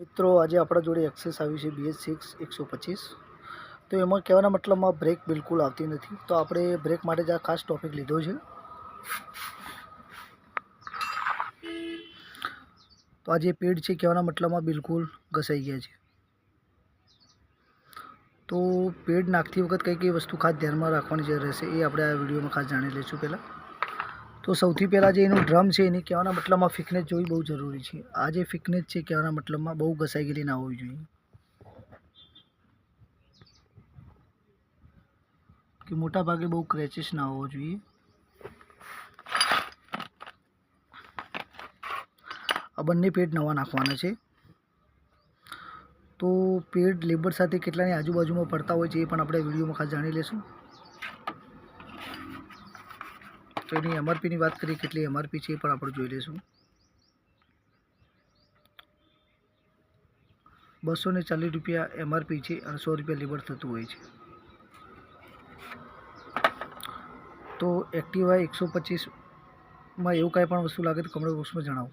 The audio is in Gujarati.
મિત્રો આજે આપણા જોડે એક્સેસ આવી છે BS6 125। તો એમાં કહેવાના મતલબમાં બ્રેક બિલકુલ આવતી નથી। તો આપણે બ્રેક માટે જ આ ખાસ ટોપિક લીધો છે। તો આ જે પેડ છે કહેવાના મતલબમાં બિલકુલ ઘસાઈ ગયા છે। તો પેડ નાખતી વખત કઈ કઈ વસ્તુ ખાસ ધ્યાનમાં રાખવાની જરૂર રહેશે એ આપણે આ વિડીયોમાં ખાસ જાણી લઈશું। પહેલાં તો સૌથી પહેલાં જે એનું ડ્રમ છે એની કહેવાના મતલબમાં ફિકનેસ જોવી બહુ જરૂરી છે। આ જે ફિકનેસ છે કહેવાના મતલબમાં બહુ ઘસાઈ ગયેલી ના હોવી જોઈએ, કે મોટા ભાગે બહુ ક્રેચીસ ના હોવો જોઈએ। આ બંને પેડ નવા નાખવાના છે। તો પેડ લેબર સાથે કેટલાની આજુબાજુમાં પડતા હોય છે એ પણ આપણે વિડીયોમાં ખાસ જાણી લઈશું। તો એની MRPની વાત કરીએ, કેટલી MRP છે એ પણ આપણે જોઈ લઈશું। 240 રૂપિયા MRP છે અને 100 રૂપિયા લેબર થતું હોય છે। તો એક્ટિવા 125માં એવું કાંઈ પણ વસ્તુ લાગે તો કમેન્ટ બોક્સમાં જણાવો।